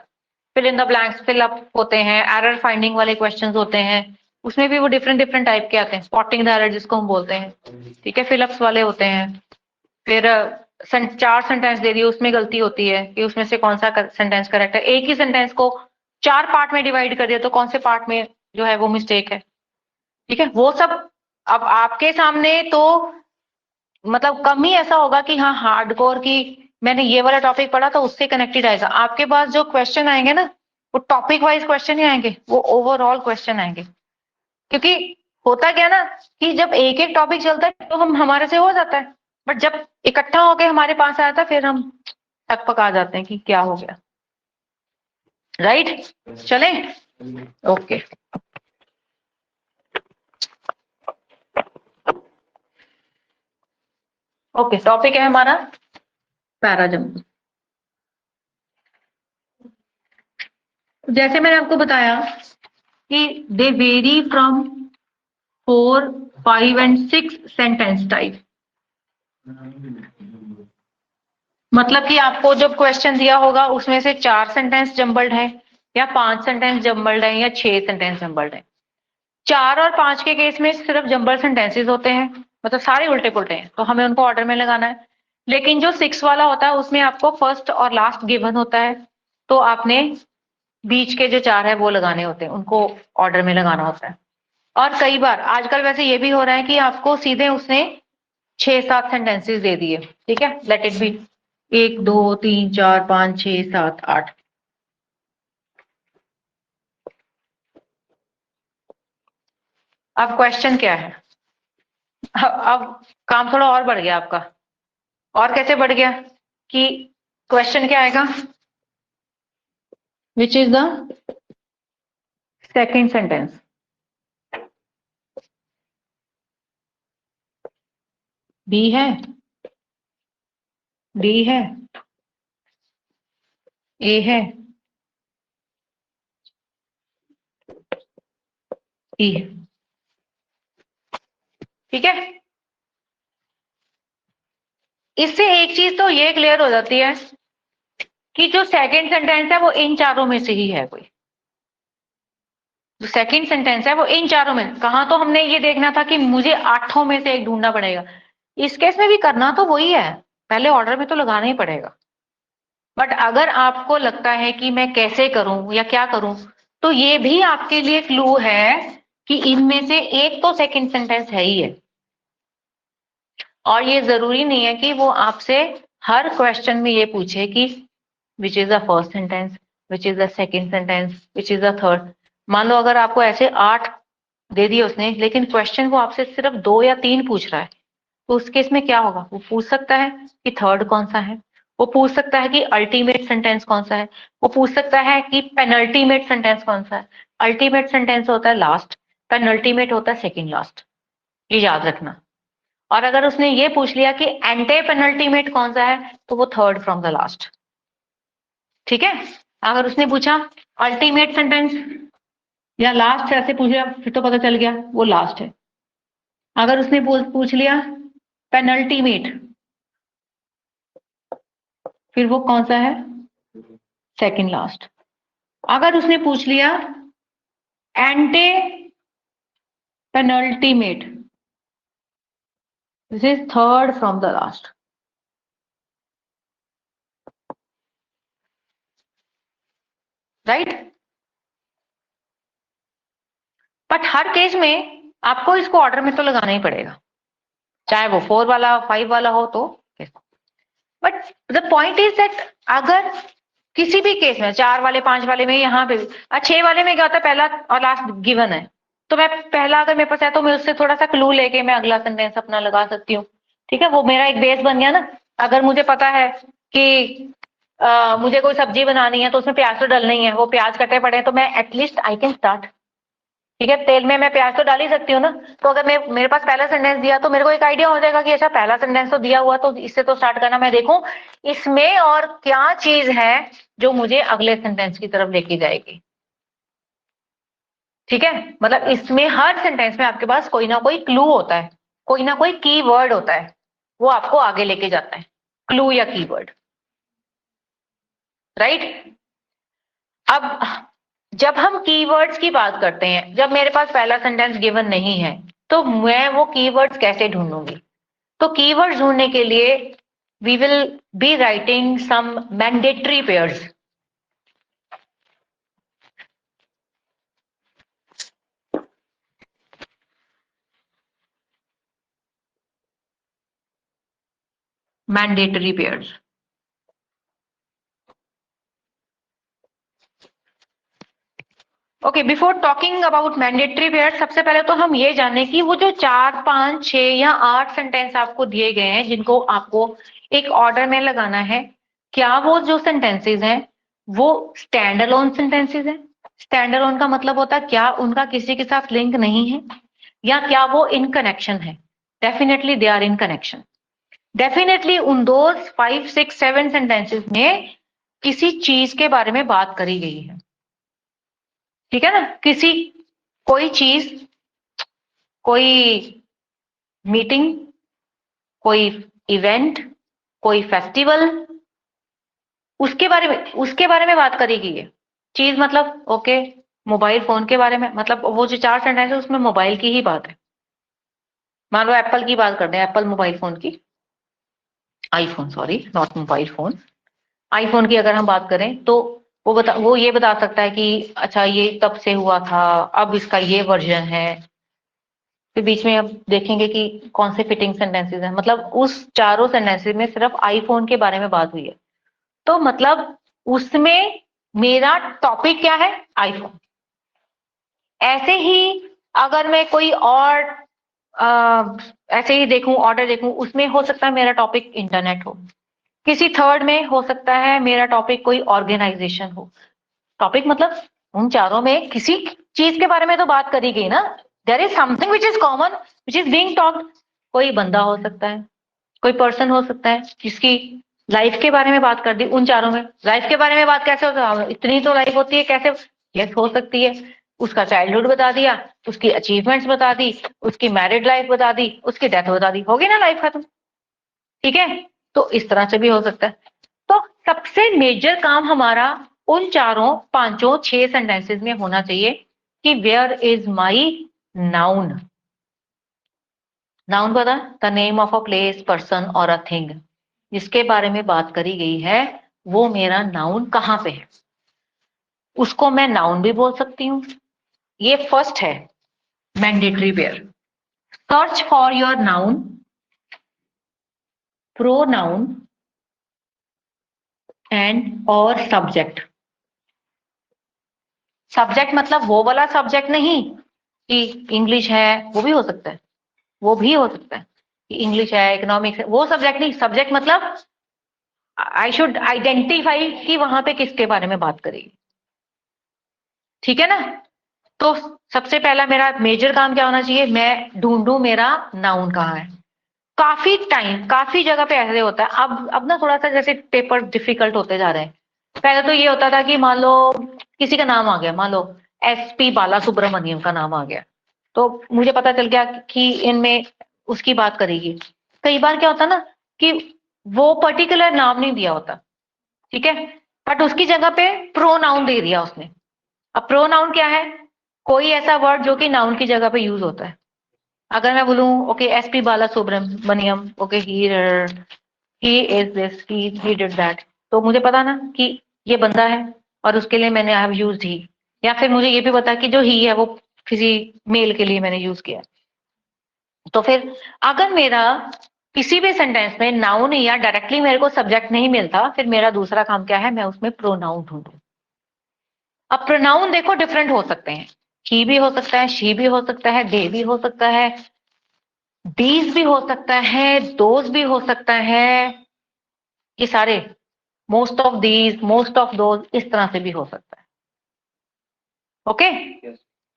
fill in the blanks, fill up होते हैं, एरर फाइंडिंग वाले क्वेश्चंस होते हैं, उसमें भी वो डिफरेंट डिफरेंट टाइप के आते हैं, स्पॉटिंग द एरर जिसको हम बोलते हैं, ठीक है, फिलअप्स वाले होते हैं। फिर 4 सेंटेंस दे दिए, उसमें गलती होती है कि उसमें से कौन सा सेंटेंस करेक्ट है, एक ही सेंटेंस को 4 पार्ट में डिवाइड कर दिया तो कौन से पार्ट में जो है वो मिस्टेक है, ठीक है, वो सब। अब आपके सामने तो मतलब कम ही ऐसा होगा कि हाँ हार्डकोर की मैंने ये वाला टॉपिक पढ़ा तो उससे कनेक्टेड आएगा, आपके पास जो क्वेश्चन आएंगे ना वो टॉपिक वाइज क्वेश्चन ही आएंगे, वो ओवरऑल क्वेश्चन आएंगे। क्योंकि होता क्या ना कि जब एक एक टॉपिक चलता है तो हम हमारे से हो जाता है, बट जब इकट्ठा होके हमारे पास आता है फिर हम तक पका जाते हैं कि क्या हो गया। राइट, चले, ओके। ओके, टॉपिक है हमारा पैराजम्प। जैसे मैंने आपको बताया कि they vary from 4, 5 and 6 sentence type. मतलब कि आपको जब क्वेश्चन दिया होगा उसमें से 4 सेंटेंस जम्बल्ड है, या 5 सेंटेंस जम्बल्ड है, या 6 सेंटेंस जम्बल्ड है। 4 और 5 के केस में सिर्फ जम्बल सेंटेंसेस होते हैं, मतलब सारे उल्टे पुल्टे हैं, तो हमें उनको ऑर्डर में लगाना है। लेकिन जो 6 वाला होता है उसमें आपको फर्स्ट और लास्ट गिवन होता है, तो आपने बीच के जो 4 है वो लगाने होते हैं, उनको ऑर्डर में लगाना होता है। और कई बार आजकल वैसे ये भी हो रहा है कि आपको सीधे उसने 6-7 सेंटेंसेस दे दिए, ठीक है, लेट इट बी 1 2 3 4 5 6 7 8। अब क्वेश्चन क्या है, अब काम थोड़ा और बढ़ गया आपका। और कैसे बढ़ गया कि क्वेश्चन क्या आएगा, which is the second sentence. B है, डी है, ए है, ई है, ठीक है। इससे एक चीज तो ये क्लियर हो जाती है कि जो सेकंड सेंटेंस है वो इन चारों में से ही है कोई। जो सेकंड सेंटेंस है वो इन चारों में, कहा तो हमने ये देखना था कि मुझे 8 में से एक ढूंढना पड़ेगा, इस केस में भी करना तो वही है, पहले ऑर्डर में तो लगाना ही पड़ेगा। बट अगर आपको लगता है कि मैं कैसे करूं या क्या करूं, तो ये भी आपके लिए क्लू है कि इनमें से एक तो सेकंड सेंटेंस है ही है। और ये जरूरी नहीं है कि वो आपसे हर क्वेश्चन में ये पूछे कि विच is the first sentence, which is the second sentence, which is the third. मान लो अगर आपको ऐसे 8 दे दिए उसने, लेकिन क्वेश्चन वो आपसे सिर्फ 2 या 3 पूछ रहा है, तो उस केस में क्या होगा? वो पूछ सकता है कि थर्ड कौन सा है, वो पूछ सकता है कि अल्टीमेट सेंटेंस कौन सा है, वो पूछ सकता है कि पेनल्टीमेट सेंटेंस कौन सा है। अल्टीमेट सेंटेंस होता है लास्ट, पेनल्टीमेट होता है सेकंड लास्ट, ये याद रखना। और अगर उसने ये पूछ लिया कि एंटे पेनल्टीमेट कौन सा है, तो वो थर्ड फ्रॉम द लास्ट। ठीक है। अगर उसने पूछा अल्टीमेट सेंटेंस या लास्ट से ऐसे पूछ लिया, फिर तो पता चल गया वो लास्ट है। अगर उसने पूछ लिया पेनल्टीमेट, फिर वो कौन सा है? Second last. अगर उसने पूछ लिया antepenultimate, this is third from the last. Right. But हर केस में आपको इसको ऑर्डर में तो लगाना ही पड़ेगा, चाहे वो 4 वाला 5 वाला हो तो। But the point is that अगर किसी भी केस में 4 वाले 5 वाले में, यहाँ पे 6 वाले में क्या होता है, पहला और लास्ट गिवन है, तो मैं पहला अगर मेरे पास है तो मैं उससे थोड़ा सा क्लू लेके मैं अगला सेंटेंस अपना लगा सकती हूँ। ठीक है, वो मेरा एक बेस बन गया ना। अगर मुझे पता है कि मुझे कोई सब्जी बनानी है तो उसमें प्याज तो डलना ही है, वो प्याज कटे पड़े हैं, तो मैं एटलीस्ट आई कैन स्टार्ट। ठीक है, तेल में मैं प्याज तो डाल ही सकती हूँ ना। तो अगर मैं मेरे पास पहला सेंटेंस दिया तो मेरे को एक आइडिया हो जाएगा कि अच्छा पहला सेंटेंस तो दिया हुआ, तो इससे तो स्टार्ट करना, मैं देखूं इसमें और क्या चीज है जो मुझे अगले सेंटेंस की तरफ लेके जाएगी। ठीक है, मतलब इसमें हर सेंटेंस में आपके पास कोई ना कोई क्लू होता है, कोई ना कोई की वर्ड होता है, वो आपको आगे लेके जाता है, क्लू या की वर्ड। राइट। अब जब हम कीवर्ड्स की बात करते हैं, जब मेरे पास पहला सेंटेंस गिवन नहीं है, तो मैं वो कीवर्ड्स कैसे ढूंढूंगी? तो कीवर्ड्स ढूंढने के लिए we will be writing some mandatory pairs. Mandatory pairs. Okay, before talking about mandatory pairs, सबसे पहले तो हम ये जाने कि वो जो 4 5 6 या 8 सेंटेंस आपको दिए गए हैं जिनको आपको एक ऑर्डर में लगाना है, क्या वो जो सेंटेंसेस हैं वो स्टैंड अलोन सेंटेंसेस हैं? स्टैंड अलोन का मतलब होता है क्या उनका किसी के साथ लिंक नहीं है, या क्या वो इन कनेक्शन है? Definitely they are in connection. Definitely उन दो 5 6 7 सेंटेंसेस में किसी चीज के बारे में बात करी गई है। ठीक है ना, किसी कोई चीज, कोई मीटिंग, कोई इवेंट, कोई फेस्टिवल, उसके बारे में बात करी गई है। चीज मतलब ओके, मोबाइल फोन के बारे में, मतलब वो जो 4 सेंटेंस है उसमें मोबाइल की ही बात है। मान लो एप्पल की बात करते हैं, एप्पल मोबाइल फोन की, iPhone sorry not mobile phone, iPhone की अगर हम बात करें तो वो ये बता सकता है कि अच्छा ये तब से हुआ था, अब इसका ये वर्जन है। फिर बीच में अब देखेंगे कि कौन से फिटिंग सेंटेंसेस हैं, मतलब उस चारों सेंटेंसेस में सिर्फ आईफोन के बारे में बात हुई है, तो मतलब उसमें मेरा टॉपिक क्या है? आईफोन। ऐसे ही अगर मैं कोई और ऐसे ही देखूं, ऑर्डर देखूं, उसमें हो सकता है मेरा टॉपिक इंटरनेट हो, किसी थर्ड में हो सकता है मेरा टॉपिक कोई ऑर्गेनाइजेशन हो। टॉपिक मतलब उन चारों में किसी चीज के बारे में तो बात करी गई ना। There is something which is common which is being talked. कोई बंदा हो सकता है, कोई पर्सन हो सकता है जिसकी लाइफ के बारे में बात कर दी उन चारों में। लाइफ के बारे में बात कैसे होता है? इतनी तो लाइफ होती है, कैसे? यस हो सकती है। उसका चाइल्डहुड बता दिया, उसकी अचीवमेंट्स बता दी, उसकी मैरिड लाइफ बता दी, उसकी डेथ बता दी, होगी ना लाइफ खत्म। ठीक है, तो इस तरह से भी हो सकता है। तो सबसे मेजर काम हमारा उन चारों पांचों 6 सेंटेंसेस में होना चाहिए कि where is my noun. Noun पता, the name of a place, person और अ थिंग, जिसके बारे में बात करी गई है वो मेरा नाउन कहाँ पे है, उसको मैं नाउन भी बोल सकती हूँ। ये फर्स्ट है, mandatory pair. Search for your noun, pronoun and और सब्जेक्ट। सब्जेक्ट मतलब वो वाला सब्जेक्ट नहीं कि इंग्लिश है, वो भी हो सकता है, वो भी हो सकता है कि इंग्लिश है, इकोनॉमिक्स है, वो सब्जेक्ट नहीं। सब्जेक्ट मतलब आई शुड आइडेंटिफाई कि वहां पे किसके बारे में बात करेगी, ठीक है ना। तो सबसे पहला मेरा मेजर काम क्या होना चाहिए, मैं ढूंढूं मेरा नाउन कहाँ है। काफी टाइम काफी जगह पे ऐसे होता है, अब ना थोड़ा सा जैसे पेपर डिफिकल्ट होते जा रहे हैं। पहले तो ये होता था कि मान लो किसी का नाम आ गया, मान लो SP बाला सुब्रमण्यम का नाम आ गया, तो मुझे पता चल गया कि इनमें उसकी बात करेगी। कई बार क्या होता ना कि वो पर्टिकुलर नाम नहीं दिया होता, ठीक है, बट उसकी जगह पे प्रोनाउन दे दिया उसने। अब प्रोनाउन क्या है, कोई ऐसा वर्ड जो कि नाउन की जगह पे यूज होता है। अगर मैं बोलूं okay SP Bala Subrahmanyam, okay he is this, he did that, तो मुझे पता ना कि ये बंदा है और उसके लिए मैंने आई हैव यूज्ड ही। या फिर मुझे ये भी पता कि जो ही है वो किसी मेल के लिए मैंने यूज किया। तो फिर अगर मेरा किसी भी सेंटेंस में नाउन या डायरेक्टली मेरे को सब्जेक्ट नहीं मिलता, फिर मेरा दूसरा काम क्या है, मैं उसमें प्रोनाउन ढूंढूं। अब प्रोनाउन देखो डिफरेंट हो सकते हैं, ही भी हो सकता है, शी भी हो सकता है, दे भी हो सकता है, दीज भी हो सकता है, दोज भी हो सकता है, ये सारे, most of these, most of those, इस तरह से भी हो सकता है। ओके,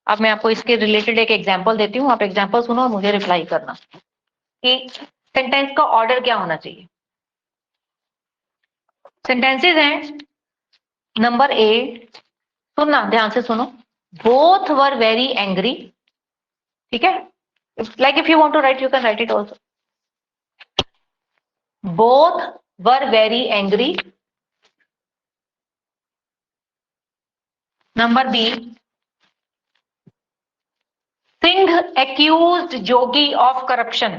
अब मैं आपको इसके रिलेटेड एक एग्जांपल देती हूँ, आप एग्जांपल सुनो और मुझे रिप्लाई करना कि सेंटेंस का ऑर्डर क्या होना चाहिए। सेंटेंसेस हैं, नंबर ए, सुनना ध्यान से सुनो, बोथ वर वेरी एंग्री, ठीक है, like if you want to write you can write it also. Both were very angry. Number B, Singh accused Jogi of corruption।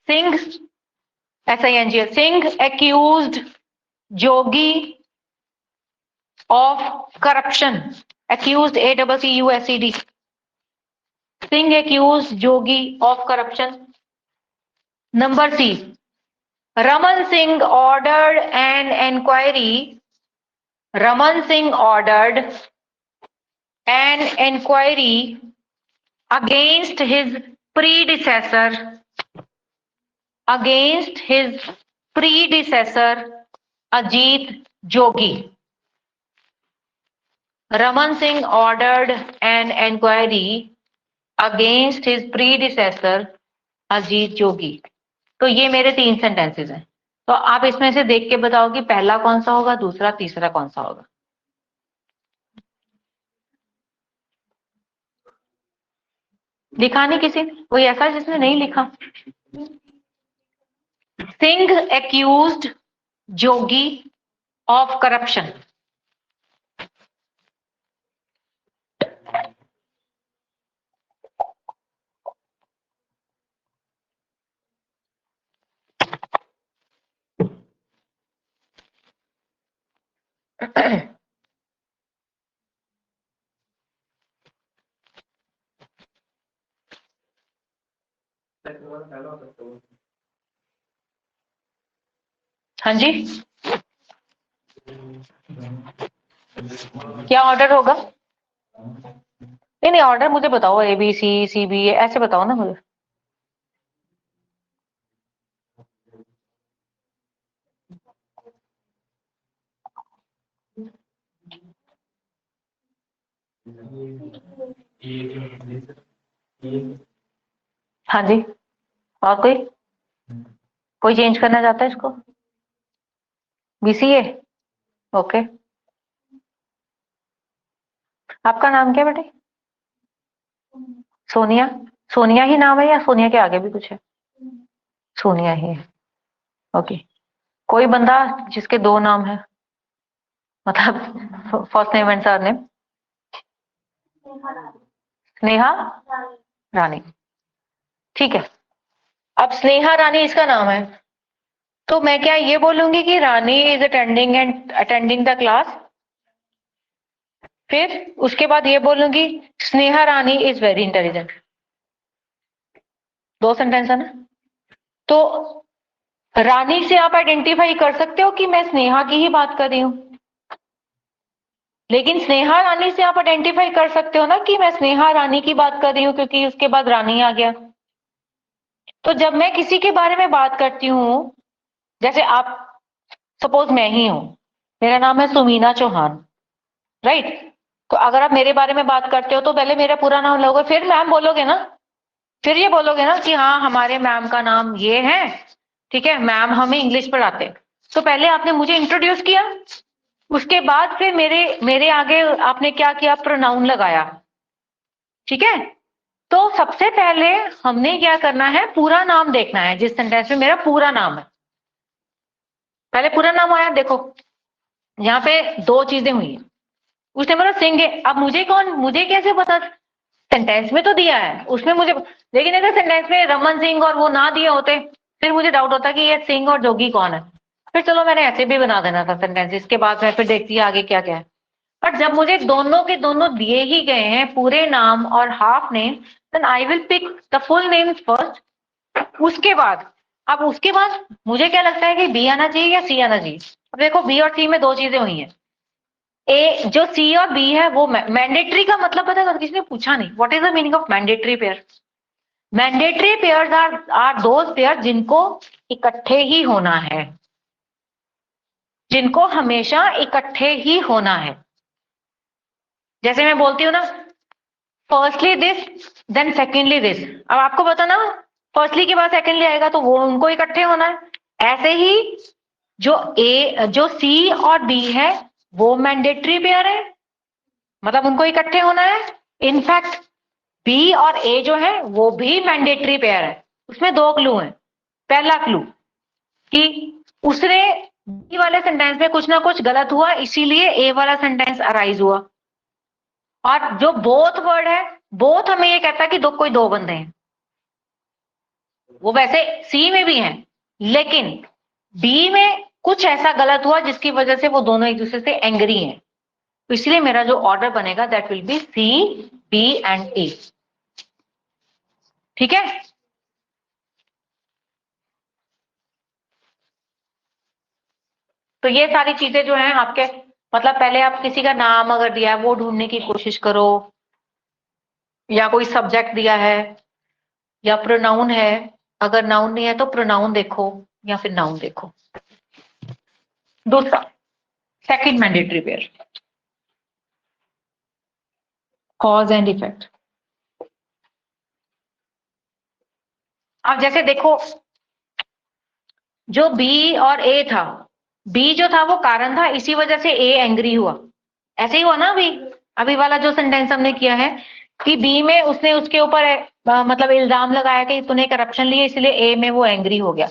Singh, SING, Singh accused Jogi of corruption। accused, ACCUSED। Singh accused Jogi of corruption। Number C, Raman Singh ordered an inquiry। Raman Singh ordered an inquiry against his predecessor, against his predecessor Ajit Jogi। Raman Singh ordered an inquiry against his predecessor Ajit Jogi। तो ये मेरे 3 sentences हैं, तो आप इसमें से देख के बताओ कि पहला कौन सा होगा, दूसरा तीसरा कौन सा होगा। लिखा नहीं किसी ने, कोई ऐसा जिसने नहीं लिखा। Singh accused Jogi of corruption। हाँ जी, क्या ऑर्डर होगा। नहीं नहीं, ऑर्डर मुझे बताओ, ABCCB ऐसे बताओ ना मुझे। हाँ जी, और कोई चेंज करना चाहता है इसको। BCA, okay. आपका नाम क्या है बेटे। सोनिया। सोनिया ही नाम है या सोनिया के आगे भी कुछ है। सोनिया ही है, ओके। कोई बंदा जिसके 2 नाम है, मतलब first name and surname. Sneha Rani, ठीक है। अब स्नेहा रानी इसका नाम है, तो मैं क्या ये बोलूंगी कि रानी इज अटेंडिंग द क्लास। फिर उसके बाद ये बोलूंगी स्नेहा रानी इज वेरी इंटेलिजेंट। 2 सेंटेंस है ना। तो रानी से आप आइडेंटिफाई कर सकते हो कि मैं स्नेहा की ही बात कर रही हूं, लेकिन स्नेहा रानी से आप आइडेंटिफाई कर सकते हो ना कि मैं स्नेहा रानी की बात कर रही हूं, क्योंकि उसके बाद रानी आ गया। तो जब मैं किसी के बारे में बात करती हूं, जैसे आप सपोज मैं ही हूं, मेरा नाम है सुमीना चौहान, राइट। तो अगर आप मेरे बारे में बात करते हो तो पहले मेरा पूरा नाम लोगे, फिर मैम बोलोगे ना, फिर ये बोलोगे ना कि हाँ हमारे मैम का नाम ये है, ठीक है, मैम हमें इंग्लिश पढ़ाते हैं। तो पहले आपने मुझे इंट्रोड्यूस किया, उसके बाद फिर मेरे मेरे आगे आपने क्या किया, प्रोनाउन लगाया, ठीक है। तो सबसे पहले हमने क्या करना है, पूरा नाम देखना है। जिस सेंटेंस में मेरा पूरा नाम है, पहले पूरा नाम आया, देखो यहाँ पे 2 चीजें हुई हैं। उसने बोला सिंह है, अब मुझे कैसे पता, सेंटेंस में तो दिया है उसमें मुझे, लेकिन अगर सेंटेंस में रमन सिंह और वो ना दिए होते फिर मुझे डाउट होता कि ये सिंह और जोगी कौन है। फिर चलो मैंने ऐसे भी बना देना था सेंटेंस, इसके बाद मैं फिर देखती है आगे क्या क्या है। पर जब मुझे दोनों के दोनों दिए ही गए हैं, पूरे नाम और half name, then I will pick the full name first. उसके बाद मुझे क्या लगता है कि बी आना चाहिए या सी आना चाहिए। अब देखो बी और सी में 2 चीजें हुई हैं। ए जो सी और बी है वो मैंडेटरी का मतलब पता है, किसी ने पूछा नहीं what is the meaning of mandatory pair. Mandatory pairs are those pair जिनको इकट्ठे ही होना है, जिनको हमेशा इकट्ठे ही होना है। जैसे मैं बोलती हूँ ना, firstly this then secondly this, अब आपको पता ना फर्स्टली के बाद सेकेंडली आएगा तो वो उनको इकट्ठे होना है। ऐसे ही जो सी और बी है वो मैंडेटरी पेयर है, मतलब उनको इकट्ठे होना है। इनफैक्ट बी और ए जो है वो भी मैंडेटरी पेयर है। उसमें 2 क्लू हैं। पहला क्लू कि उसने बी वाले सेंटेंस में कुछ ना कुछ गलत हुआ, इसीलिए ए वाला सेंटेंस अराइज हुआ। और जो बोथ वर्ड है, बोथ हमें ये कहता है कि कोई 2 बंदे हैं, वो वैसे सी में भी हैं, लेकिन बी में कुछ ऐसा गलत हुआ जिसकी वजह से वो दोनों एक दूसरे से एंग्री हैं। तो इसलिए मेरा जो ऑर्डर बनेगा that will be C, B and A, ठीक है। तो ये सारी चीजें जो हैं आपके, मतलब पहले आप किसी का नाम अगर दिया है वो ढूंढने की कोशिश करो, या कोई सब्जेक्ट दिया है, या प्रोनाउन है। अगर नाउन नहीं है तो प्रोनाउन देखो या फिर नाउन देखो। दूसरा second mandatory pair, cause and effect. अब जैसे देखो जो बी और ए था, बी जो था वो कारण था, इसी वजह से ए एंग्री हुआ। ऐसे ही हुआ ना अभी वाला जो सेंटेंस हमने किया है कि बी में उसने उसके ऊपर मतलब इल्जाम लगाया कि तूने करप्शन लिया, इसलिए ए में वो एंग्री हो गया।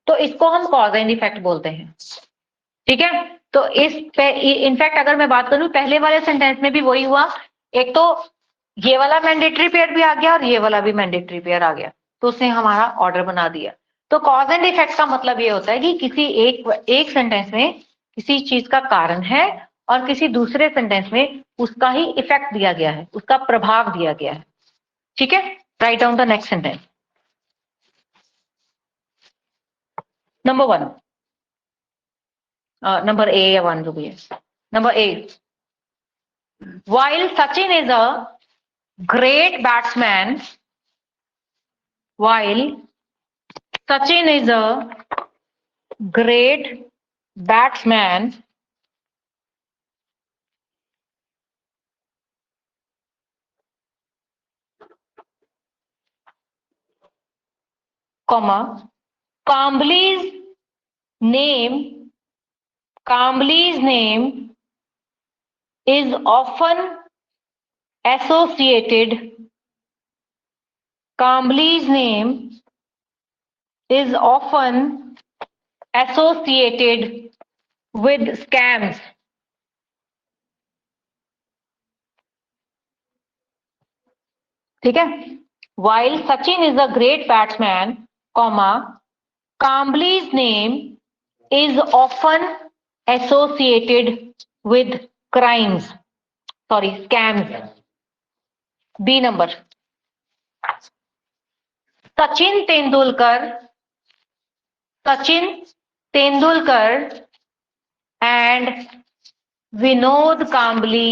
तो इसको हम कॉज एंड इफेक्ट बोलते हैं, ठीक है। तो इनफैक्ट अगर मैं बात करूं पहले वाले सेंटेंस में भी वही हुआ। एक तो ये वाला मैंडेटरी पेयर भी आ गया और ये वाला भी मैंडेटरी पेयर आ गया, तो उसने हमारा ऑर्डर बना दिया। तो कॉज एंड इफेक्ट का मतलब ये होता है कि किसी एक सेंटेंस में किसी चीज का कारण है और किसी दूसरे सेंटेंस में उसका ही इफेक्ट दिया गया है, उसका प्रभाव दिया गया है, ठीक है। Write down the next sentence. Number 1, number A या 1 जो भी है। Number A, while Sachin is a great batsman, while Sachin is a great batsman, comma, Kambli's name is often associated, Kambli's name is often associated with scams, ठीक है। While Sachin is a great batsman, comma, Kambli's name is often associated with crimes. Sorry scams. B number, Sachin Tendulkar and Vinod Kambli,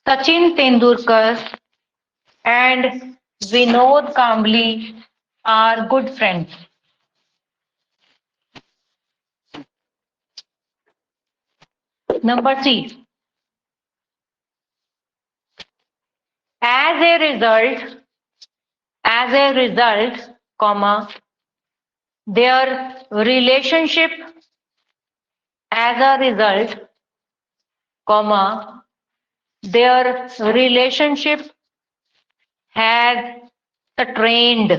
Sachin Tendulkar and Vinod Kambli are good friends. Number C, as a result, comma, their relationship, as a result, comma, their relationship has strained.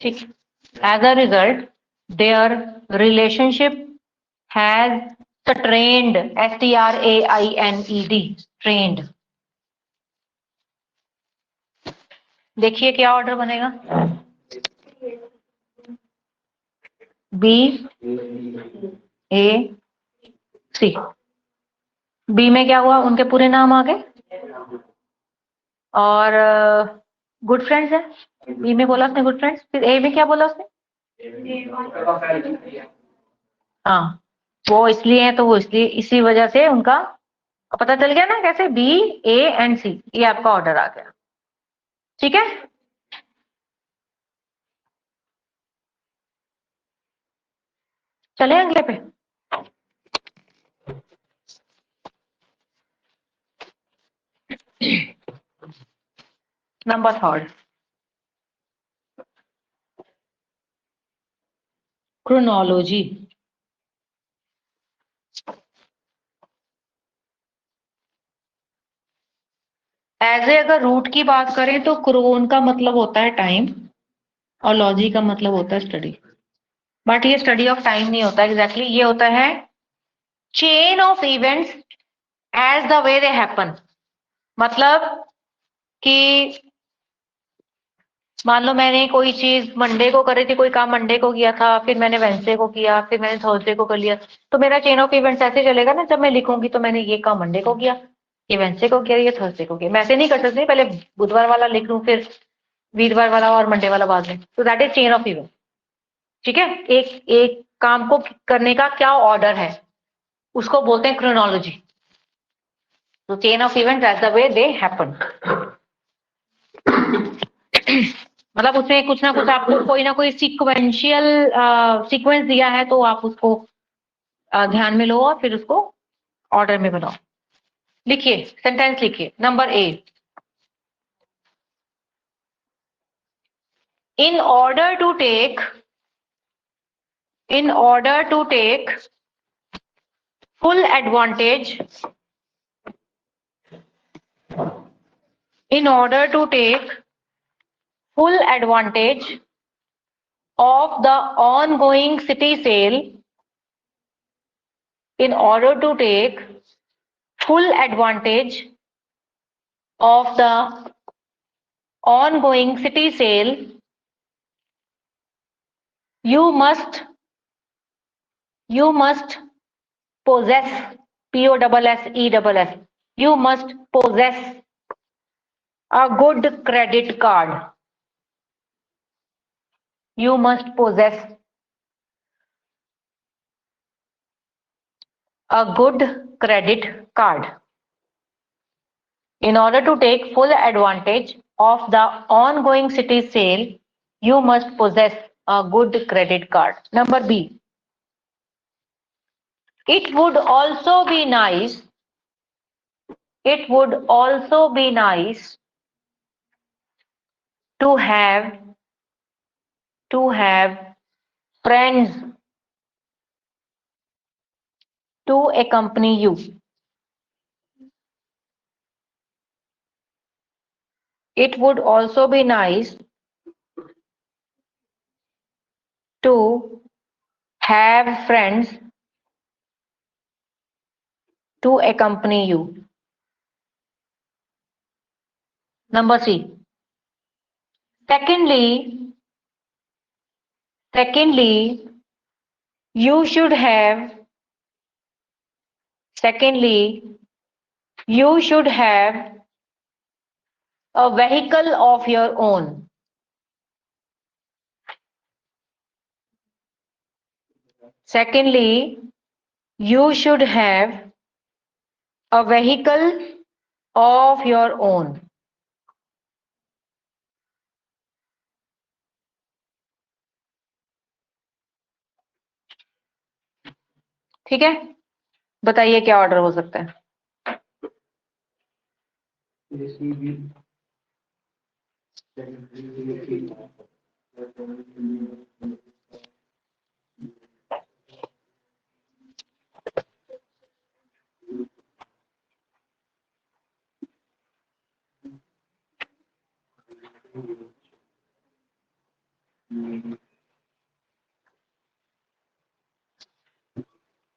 ठीक, as a result, their relationship has strained, strained, strained. देखिए क्या order बनेगा, B ए सी। B में क्या हुआ, उनके पूरे नाम आ गए और गुड फ्रेंड्स है। बी में बोला उसने गुड फ्रेंड्स, फिर ए में क्या बोला उसने, हाँ वो इसलिए है तो वो इसलिए, इसी वजह से उनका पता चल गया ना कैसे, बी ए एंड सी, ये आपका ऑर्डर आ गया। ठीक है, चले अगले पे। Number third, chronology. As a अगर रूट की बात करें तो क्रोन का मतलब होता है टाइम और लॉजी का मतलब होता है स्टडी, बट ये स्टडी ऑफ टाइम नहीं होता एग्जैक्टली, ये होता है chain of events as the way they happen. मतलब कि मान लो मैंने कोई चीज मंडे को करी थी, कोई काम मंडे को किया था, फिर मैंने वेंसडे को किया, फिर मैंने थर्सडे को कर लिया, तो मेरा चेन ऑफ इवेंट्स ऐसे चलेगा ना, जब मैं लिखूंगी तो मैंने ये काम मंडे को किया, ये वेंसडे को किया, ये थर्सडे को किया। मैं ऐसे नहीं कर सकती पहले बुधवार वाला लिख लूं, फिर वीरवार वाला और मंडे वाला बाद में, तो that is chain of event. ठीक है, एक एक काम को करने का क्या ऑर्डर है उसको बोलते हैं क्रोनोलॉजी। तो chain of event as the way they happen, मतलब उसमें कुछ ना कुछ आपको कोई ना कोई सीक्वेंशियल सीक्वेंस दिया है तो आप उसको ध्यान में लो और फिर उसको ऑर्डर में बनाओ। लिखिए, सेंटेंस लिखिए। Number A, in order to take full advantage of the ongoing city sale, in order to take full advantage of the ongoing city sale, you must possess, POSSESS, you must possess a good credit card. You must possess a good credit card. In order to take full advantage of the ongoing city sale, you must possess a good credit card. Number B, it would also be nice to have friends to accompany you. It would also be nice to have friends to accompany you. Number C, secondly, Secondly, you should have a vehicle of your own. Secondly, you should have a vehicle of your own. ठीक है, बताइए क्या order हो सकता है?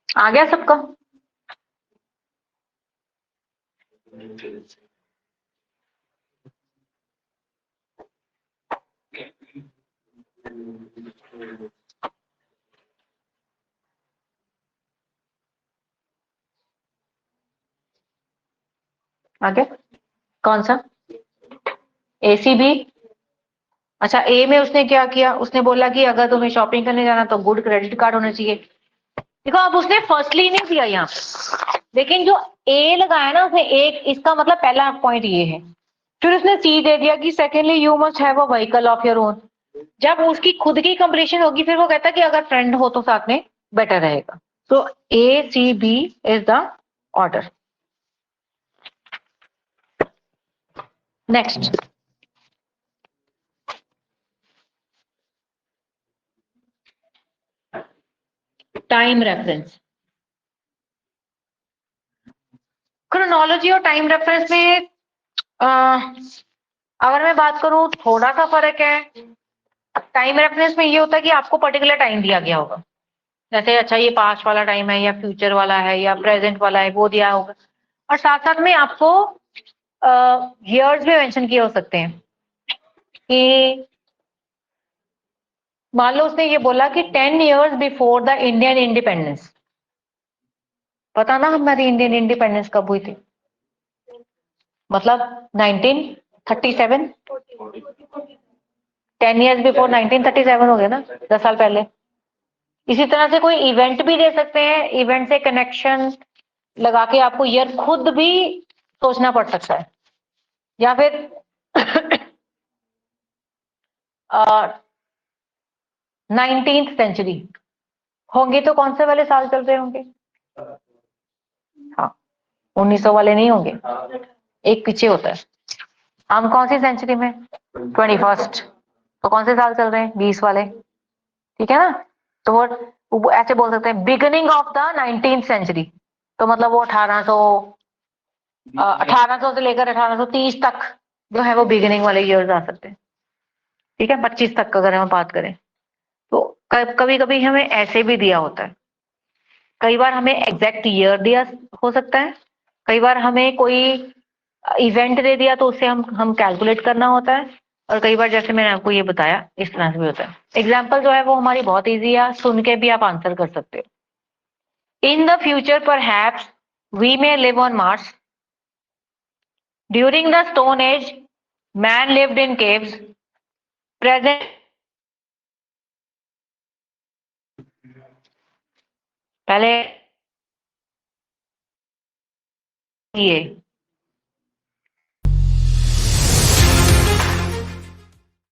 आ गया सबका? आगे कौन सा? ACB। अच्छा, ए में उसने क्या किया? उसने बोला कि अगर तुम्हें शॉपिंग करने जाना तो गुड क्रेडिट कार्ड होना चाहिए। देखो, अब उसने फर्स्टली नहीं दिया यहाँ, लेकिन जो ए लगाया ना उसने एक, इसका मतलब पहला पॉइंट ये है। फिर उसने सी दे दिया कि secondly you must have a vehicle of your own. जब उसकी खुद की कंप्लीशन होगी फिर वो कहता है कि अगर फ्रेंड हो तो साथ में बेटर रहेगा। तो ACB is the order. Next, time reference. Chronology और टाइम रेफरेंस में अगर मैं बात करूं थोड़ा सा फर्क है। टाइम रेफरेंस में ये होता है कि आपको पर्टिकुलर टाइम दिया गया होगा, जैसे अच्छा ये पास्ट वाला टाइम है या फ्यूचर वाला है या प्रेजेंट वाला है, वो दिया होगा। और साथ साथ में आपको ईयर्स भी मेंशन किए हो सकते हैं कि मान लो उसने ये बोला कि 10 years before the Indian independence. पता ना हमारी इंडियन इंडिपेंडेंस कब हुई थी? मतलब 1937। 10 years बिफोर 1937 हो गया ना, 10 साल पहले। इसी तरह से कोई इवेंट भी दे सकते हैं, इवेंट से कनेक्शन लगा के आपको ईयर खुद भी सोचना पड़ सकता है। या फिर 19th सेंचुरी होंगे तो कौन से वाले साल चल रहे होंगे? हाँ, 1900 वाले नहीं होंगे, एक पीछे होता है। हम कौन सी सेंचुरी में? 21st। तो कौन से साल चल रहे हैं? 20 वाले। ठीक है ना? तो वो ऐसे बोल सकते हैं beginning of the 19th century. तो मतलब वो 1800 से लेकर 1830 तक जो है वो बिगिनिंग वाले ईयर्स आ सकते हैं। ठीक है, 25 तक अगर हम बात करें तो कभी कभी हमें ऐसे भी दिया होता है। कई बार हमें एग्जैक्ट ईयर दिया हो सकता है, कई बार हमें कोई इवेंट दे दिया तो उससे हम कैलकुलेट करना होता है, और कई बार जैसे मैंने आपको ये बताया इस तरह से भी होता है। एग्जाम्पल जो है वो हमारी बहुत ईजी है, सुन के भी आप आंसर कर सकते हो। In the future perhaps we may live on Mars. During the stone age man lived in caves. Present पहले ये